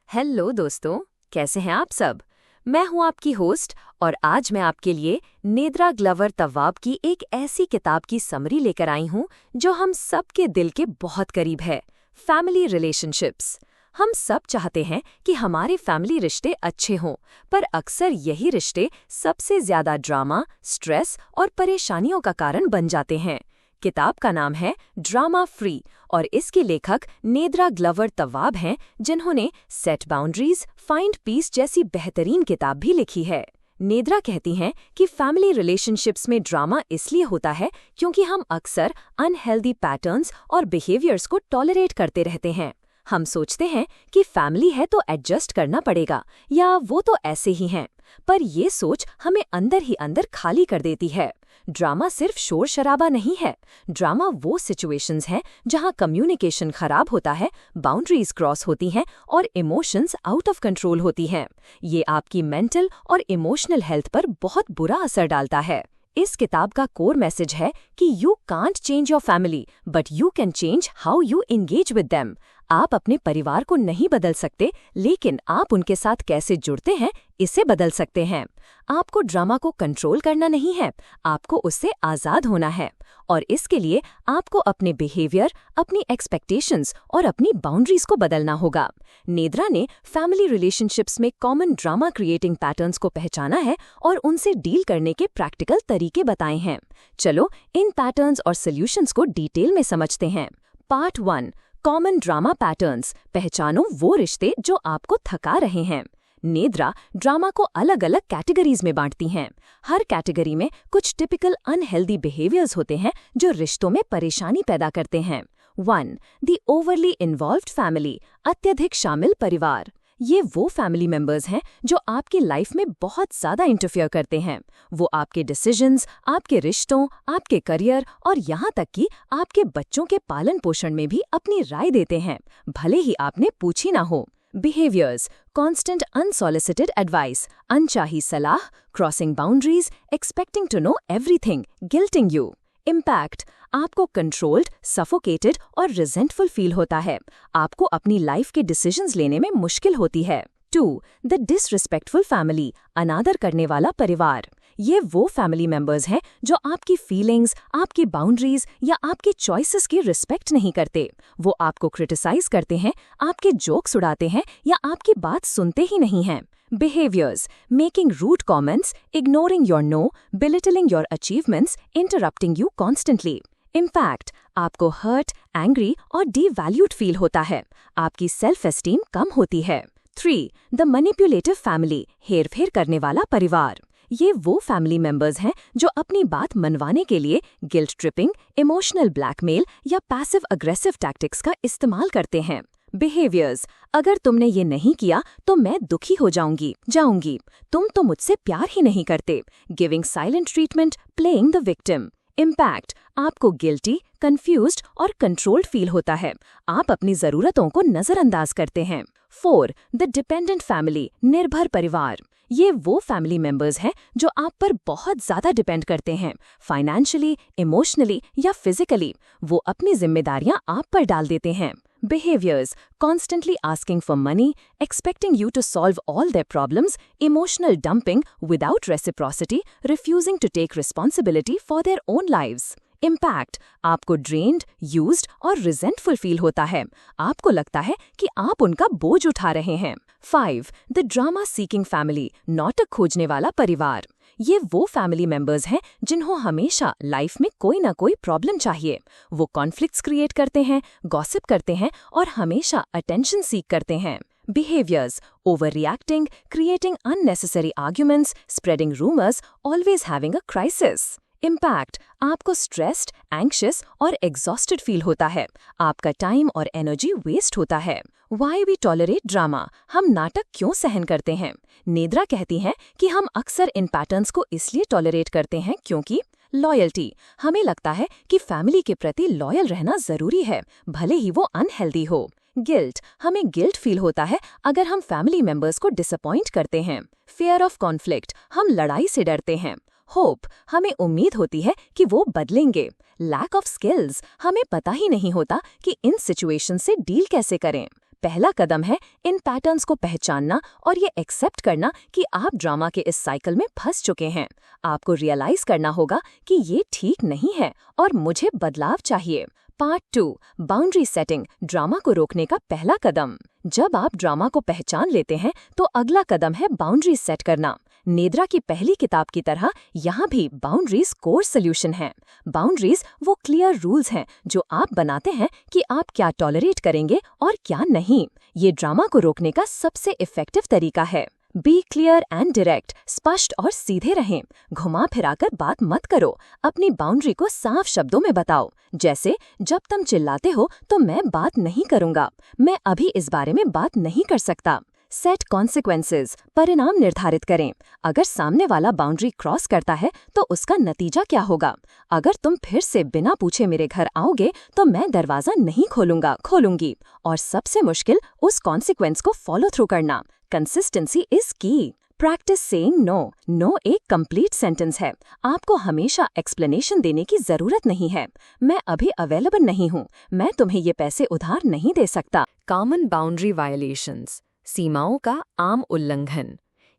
Hello दोस्तों, कैसे हैं आप सब। मैं हूं आपकी होस्ट और आज मैं आपके लिए नेद्रा ग्लवर तव्वाब की एक ऐसी किताब की समरी लेकर आई हूं जो हम सबके दिल के बहुत करीब है। Family relationships. हम सब चाहते हैं कि हमारे फैमिली रिश्ते अच्छे हों, पर अक्सर यही रिश्ते सबसे ज्यादा ड्रामा, स्ट्रेस और परेशानियों का कारण बन जाते हैं। किताब का नाम है ड्रामा फ्री और इसके लेखक नेद्रा ग्लवर तव्वाब हैं, जिन्होंने सेट बाउंड्रीज, फाइंड पीस जैसी बेहतरीन किताब भी लिखी है। नेद्रा कहती हैं कि फैमिली रिलेशनशिप्स में ड्रामा इसलिए होता है क्योंकि हम अक्सर अनहेल्दी पैटर्न्स और बिहेवियर्स को टॉलरेट करते रहते हैं। हम सोचते हैं कि फैमिली है तो एडजस्ट करना पड़ेगा या वो तो ऐसे ही हैं, पर ये सोच हमें अंदर ही अंदर खाली कर देती है। ड्रामा सिर्फ शोर शराबा नहीं है। ड्रामा वो सिचुएशंस हैं जहां कम्युनिकेशन खराब होता है, बाउंड्रीज क्रॉस होती हैं और इमोशंस आउट ऑफ कंट्रोल होती हैं। ये आपकी मेंटल और इमोशनल हेल्थ पर बहुत बुरा असर डालता है। इस किताब का कोर मैसेज है कि you can't change your family but you can change how you engage with them. आप अपने परिवार को नहीं बदल सकते, लेकिन आप उनके साथ कैसे जुड़ते हैं इसे बदल सकते हैं। आपको ड्रामा को कंट्रोल करना नहीं है, आपको उससे आज़ाद होना है। और इसके लिए आपको अपने बिहेवियर, अपनी एक्सपेक्टेशंस और अपनी बाउंड्रीज को बदलना होगा। नेद्रा ने फैमिली रिलेशनशिप्स में कॉमन ड्रामा क्रिएटिंग पैटर्न्स को पहचाना है और उनसे डील करने के प्रैक्टिकल तरीके बताए हैं। चलो इन पैटर्न्स और सॉल्यूशंस को डिटेल में समझते हैं। Part 1, common drama patterns. पहचानो वो रिश्ते जो आपको थका रहे हैं। नेद्रा ड्रामा को अलग अलग कैटेगरीज में बांटती हैं। हर कैटेगरी में कुछ टिपिकल अनहेल्दी बिहेवियर्स होते हैं जो रिश्तों में परेशानी पैदा करते हैं। 1. The overly involved family. अत्यधिक शामिल परिवार। ये वो फैमिली मेंबर्स हैं जो आपकी लाइफ में बहुत ज़्यादा इंटरफेयर करते हैं। वो आपके डिसीजंस, आपके रिश्तों, आपके करियर और यहाँ तक कि आपके बच्चों के पालन पोषण में भी अपनी राय देते हैं, भले ही आपने पूछी ना हो। बिहेवियर्स: कॉन्स्टेंट अनसॉलिसिटेड एडवाइस, अनचाही सलाह, crossing boundaries, expecting to know everything, guilting you. Impact: आपको कंट्रोल्ड, सफोकेटेड और रिजेंटफुल फील होता है। आपको अपनी लाइफ के डिसीजंस लेने में मुश्किल होती है। 2. The disrespectful family. अनादर करने वाला परिवार। ये वो फैमिली मेंबर्स हैं जो आपकी फीलिंग्स, आपकी बाउंड्रीज या आपके चॉइसेस की रिस्पेक्ट नहीं करते। वो आपको क्रिटिसाइज करते हैं, आपके जोक्स उड़ाते हैं या आपकी बात सुनते ही नहीं हैं। Behaviors: making rude comments, ignoring your no, belittling your achievements, interrupting you constantly. Impact: आपको hurt, angry और devalued feel होता है। आपकी सेल्फ एस्टीम कम होती है। 3. The manipulative family. हेरफेर करने वाला परिवार। ये वो फैमिली मेंबर्स हैं जो अपनी बात मनवाने के लिए गिल्ट ट्रिपिंग, इमोशनल ब्लैकमेल या पैसिव अग्रेसिव टैक्टिक्स का इस्तेमाल करते हैं। बिहेवियर्स: अगर तुमने ये नहीं किया तो मैं दुखी हो जाऊंगी। तुम तो मुझसे प्यार ही नहीं करते। Giving silent treatment, playing the victim. Impact: आपको गिल्टी, कंफ्यूज्ड और कंट्रोल्ड फील होता है। आप अपनी जरूरतों को नजरअंदाज करते हैं। 4. The dependent family. निर्भर परिवार। ये वो फैमिली मेंबर्स हैं जो आप पर बहुत ज्यादा डिपेंड करते हैं, फाइनेंशियली, इमोशनली या फिजिकली। वो अपनी जिम्मेदारियां आप पर डाल देते हैं। Behaviors: constantly asking for money, expecting you to solve all their problems, emotional dumping without reciprocity, refusing to take responsibility for their own lives. Impact: आपको drained, used और resentful feel होता है। आपको लगता है कि आप उनका बोझ उठा रहे हैं। 5. The drama seeking family. नाटक खोजने वाला परिवार। ये वो फैमिली मेंबर्स हैं जिन्हों हमेशा लाइफ में कोई ना कोई प्रॉब्लम चाहिए। वो कॉन्फ्लिक्ट्स क्रिएट करते हैं, गॉसिप करते हैं और हमेशा अटेंशन सीक करते हैं। Behaviors: overreacting, creating unnecessary arguments, spreading rumors, always having a crisis. Impact: आपको स्ट्रेस्ड, एंग्शियस और एग्जॉस्टेड फील होता है। आपका टाइम और एनर्जी वेस्ट होता है। Why we tolerate drama? हम नाटक क्यों सहन करते हैं? नेद्रा कहती हैं कि हम अक्सर इन पैटर्न्स को इसलिए टॉलरेट करते हैं क्योंकि लॉयल्टी: हमें लगता है कि फैमिली के प्रति लॉयल रहना जरूरी है, भले ही वो अनहेल्दी हो। गिल्ट: हमें गिल्ट फील होता है अगर हम फैमिली मेंबर्स को डिसअपॉइंट करते हैं। फियर ऑफ कॉन्फ्लिक्ट: हम लड़ाई से डरते हैं। होप: हमें उम्मीद होती है कि वो बदलेंगे। लैक ऑफ स्किल्स: हमें पता ही नहीं होता कि इन सिचुएशन से डील कैसे करें। पहला कदम है इन पैटर्न्स को पहचानना और ये एक्सेप्ट करना कि आप ड्रामा के इस साइकिल में फंस चुके हैं। आपको रियलाइज करना होगा कि ये ठीक नहीं है और मुझे बदलाव चाहिए। पार्ट 2, बाउंड्री सेटिंग, ड्रामा को रोकने का पहला कदम। जब आप ड्रामा को पहचान लेते हैं तो अगला कदम है बाउंड्री सेट करना। नेद्रा की पहली किताब की तरह यहाँ भी बाउंड्रीज कोर सोल्यूशन है। बाउंड्रीज वो क्लियर रूल्स हैं जो आप बनाते हैं कि आप क्या टॉलरेट करेंगे और क्या नहीं। ये ड्रामा को रोकने का सबसे इफेक्टिव तरीका है। बी क्लियर एंड डायरेक्ट, स्पष्ट और सीधे रहें। घुमा फिराकर बात मत करो, अपनी बाउंड्री को साफ शब्दों में बताओ। जैसे, जब तुम चिल्लाते हो तो मैं बात नहीं करूंगा, मैं अभी इस बारे में बात नहीं कर सकता। सेट कॉन्सिक्वेंसेस, परिणाम निर्धारित करें। अगर सामने वाला बाउंड्री क्रॉस करता है तो उसका नतीजा क्या होगा। अगर तुम फिर से बिना पूछे मेरे घर आओगे तो मैं दरवाजा नहीं खोलूंगी। और सबसे मुश्किल, उस कॉन्सिक्वेंस को फॉलो थ्रू करना। Consistency is key. Practice saying no. No एक कंप्लीट सेंटेंस है। आपको हमेशा एक्सप्लेनेशन देने की जरूरत नहीं है। मैं अभी अवेलेबल नहीं हूँ, मैं तुम्हें ये पैसे उधार नहीं दे सकता। कॉमन बाउंड्री वायलेशंस, सीमाओं का आम उल्लंघन।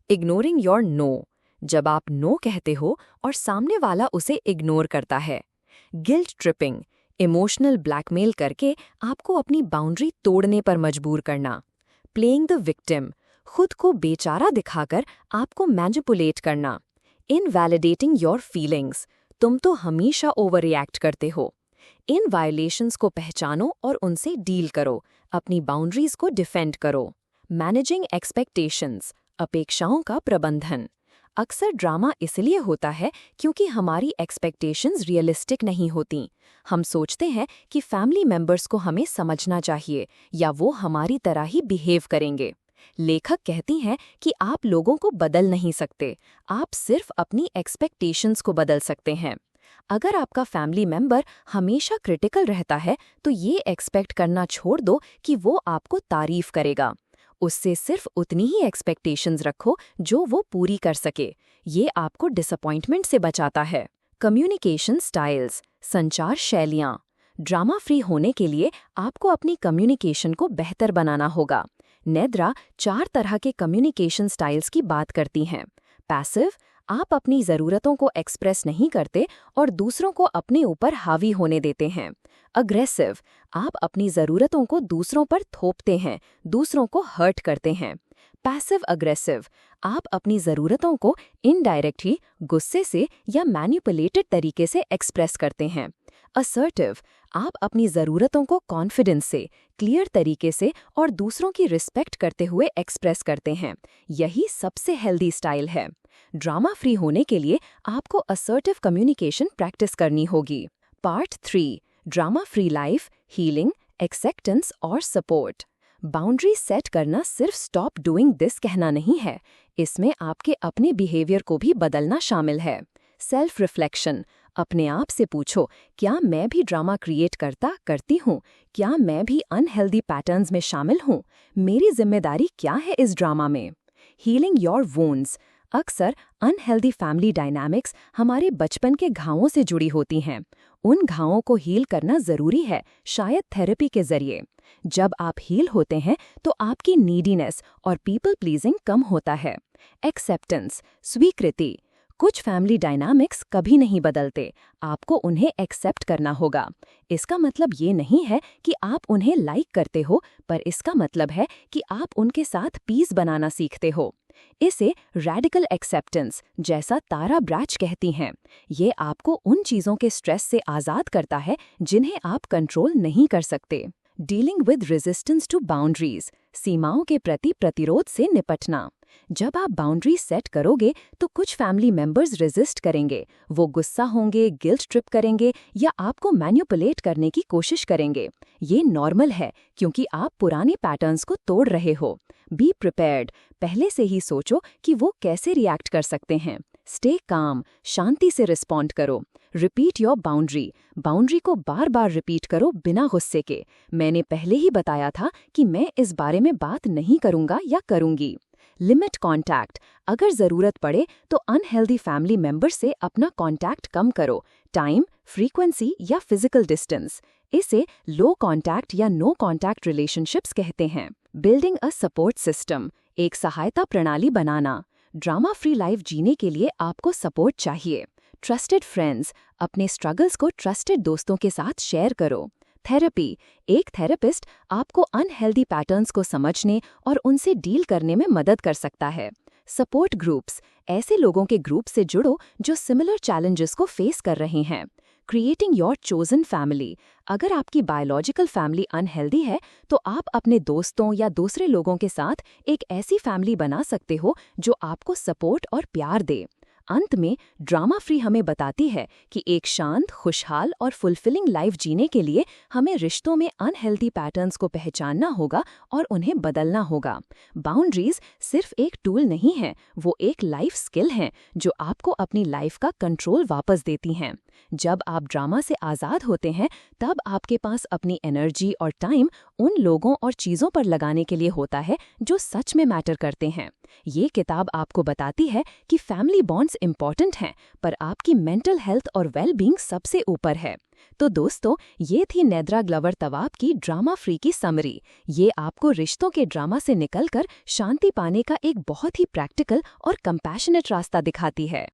इग्नोरिंग योर नो, जब आप नो कहते हो और सामने वाला उसे इग्नोर करता है। गिल्ट ट्रिपिंग, इमोशनल ब्लैकमेल करके आपको अपनी बाउंड्री तोड़ने पर मजबूर करना। प्लेइंग द विक्टिम, खुद को बेचारा दिखाकर आपको मैनिपुलेट करना। इनवैलिडेटिंग योर फीलिंग्स, तुम तो हमेशा ओवर रिएक्ट करते हो। इन वायलेशंस को पहचानो और उनसे डील करो, अपनी बाउंड्रीज को डिफेंड करो। मैनेजिंग एक्सपेक्टेशंस, अपेक्षाओं का प्रबंधन। अक्सर ड्रामा इसलिए होता है क्योंकि हमारी एक्सपेक्टेशंस रियलिस्टिक नहीं होती। हम सोचते हैं कि फैमिली मेंबर्स को हमें समझना चाहिए या वो हमारी तरह ही बिहेव करेंगे। लेखक कहती हैं कि आप लोगों को बदल नहीं सकते, आप सिर्फ अपनी एक्सपेक्टेशंस को बदल सकते हैं। अगर आपका फैमिली मेंबर हमेशा क्रिटिकल रहता है तो ये एक्सपेक्ट करना छोड़ दो कि वो आपको तारीफ करेगा। उससे सिर्फ उतनी ही एक्सपेक्टेशंस रखो जो वो पूरी कर सके। ये आपको डिसअपॉइंटमेंट से बचाता है। कम्युनिकेशन स्टाइल्स, संचार शैलियाँ। ड्रामा फ्री होने के लिए आपको अपनी कम्युनिकेशन को बेहतर बनाना होगा। नेद्रा 4 तरह के कम्युनिकेशन स्टाइल्स की बात करती हैं। पैसिव, आप अपनी ज़रूरतों को एक्सप्रेस नहीं करते और दूसरों को अपने ऊपर हावी होने देते हैं। अग्रेसिव, आप अपनी ज़रूरतों को दूसरों पर थोपते हैं, दूसरों को हर्ट करते हैं। पैसिव अग्रेसिव, आप अपनी ज़रूरतों को इनडायरेक्टली गुस्से से या मैनिपुलेटेड तरीके से एक्सप्रेस करते हैं। असर्टिव, आप अपनी ज़रूरतों को कॉन्फिडेंस से, क्लियर तरीके से और दूसरों की रिस्पेक्ट करते हुए एक्सप्रेस करते हैं। यही सबसे हेल्दी स्टाइल है। ड्रामा फ्री होने के लिए आपको असर्टिव कम्युनिकेशन प्रैक्टिस करनी होगी। Part 3, drama free life, healing, acceptance और सपोर्ट। बाउंड्री सेट करना सिर्फ स्टॉप डूइंग दिस कहना नहीं है, इसमें आपके अपने बिहेवियर को भी बदलना शामिल है। सेल्फ रिफ्लेक्शन, अपने आप से पूछो, क्या मैं भी ड्रामा क्रिएट करती हूँ? क्या मैं भी अनहेल्दी पैटर्न्स में शामिल हूँ? मेरी जिम्मेदारी क्या है इस ड्रामा में? हीलिंग योर वुंड्स, अक्सर अनहेल्दी फैमिली डायनामिक्स हमारे बचपन के घावों से जुड़ी होती हैं। उन घावों को हील करना ज़रूरी है, शायद थेरेपी के ज़रिए। जब आप हील होते हैं तो आपकी नीडीनेस और पीपल प्लीजिंग कम होता है। एक्सेप्टेंस, स्वीकृति, कुछ फैमिली डायनामिक्स कभी नहीं बदलते, आपको उन्हें एक्सेप्ट करना होगा। इसका मतलब ये नहीं है कि आप उन्हें लाइक करते हो, पर इसका मतलब है कि आप उनके साथ पीस बनाना सीखते हो। इसे रैडिकल एक्सेप्टेंस, जैसा तारा ब्रैच कहती हैं, ये आपको उन चीज़ों के स्ट्रेस से आज़ाद करता है जिन्हें आप कंट्रोल नहीं कर सकते। Dealing with resistance to boundaries, सीमाओं के प्रति प्रतिरोध से निपटना। जब आप बाउंड्री सेट करोगे तो कुछ फैमिली मेंबर्स रेजिस्ट करेंगे, वो गुस्सा होंगे, गिल्ट ट्रिप करेंगे या आपको मैनिपुलेट करने की कोशिश करेंगे। ये नॉर्मल है क्योंकि आप पुराने पैटर्न्स को तोड़ रहे हो। बी प्रिपेयर्ड, पहले से ही सोचो कि वो कैसे रिएक्ट कर सकते हैं। स्टे काम, शांति से रिस्पॉन्ड करो। रिपीट योर बाउंड्री, बाउंड्री को बार बार रिपीट करो बिना गुस्से के। मैंने पहले ही बताया था कि मैं इस बारे में बात नहीं करूंगा या करूंगी। लिमिट कॉन्टैक्ट, अगर ज़रूरत पड़े तो अनहेल्दी फैमिली मेंबर से अपना कॉन्टैक्ट कम करो। टाइम, फ्रीक्वेंसी या फिजिकल डिस्टेंस। इसे लो कॉन्टैक्ट या नो कॉन्टैक्ट रिलेशनशिप्स कहते हैं। बिल्डिंग अ सपोर्ट सिस्टम, एक सहायता प्रणाली बनाना। ड्रामा फ्री लाइफ जीने के लिए आपको सपोर्ट चाहिए। ट्रस्टेड फ्रेंड्स, अपने स्ट्रगल्स को ट्रस्टेड दोस्तों के साथ शेयर करो। थेरेपी, एक थेरेपिस्ट आपको अनहेल्दी पैटर्न्स को समझने और उनसे डील करने में मदद कर सकता है। सपोर्ट ग्रुप्स, ऐसे लोगों के ग्रुप से जुड़ो जो सिमिलर चैलेंजेस को फेस कर रहे हैं। क्रिएटिंग योर चोजन फैमिली, अगर आपकी बायोलॉजिकल फैमिली अनहेल्दी है तो आप अपने दोस्तों या दूसरे लोगों के साथ एक ऐसी फैमिली बना सकते हो जो आपको सपोर्ट और प्यार दे। अंत में ड्रामा फ्री हमें बताती है कि एक शांत, खुशहाल और फुलफिलिंग लाइफ जीने के लिए हमें रिश्तों में अनहेल्दी पैटर्न्स को पहचानना होगा और उन्हें बदलना होगा। बाउंड्रीज सिर्फ एक टूल नहीं है, वो एक लाइफ स्किल है जो आपको अपनी लाइफ का कंट्रोल वापस देती हैं। जब आप ड्रामा से आज़ाद होते हैं तब आपके पास अपनी एनर्जी और टाइम उन लोगों और चीज़ों पर लगाने के लिए होता है जो सच में मैटर करते हैं। ये किताब आपको बताती है कि फैमिली बॉन्ड्स इम्पॉर्टेंट हैं, पर आपकी मेंटल हेल्थ और वेल-बीइंग सबसे ऊपर है। तो दोस्तों, ये थी नेद्रा ग्लवर तवाब की ड्रामा फ्री की समरी। ये आपको रिश्तों के ड्रामा से निकलकर शांति पाने का एक बहुत ही प्रैक्टिकल और कंपैशनेट रास्ता दिखाती है।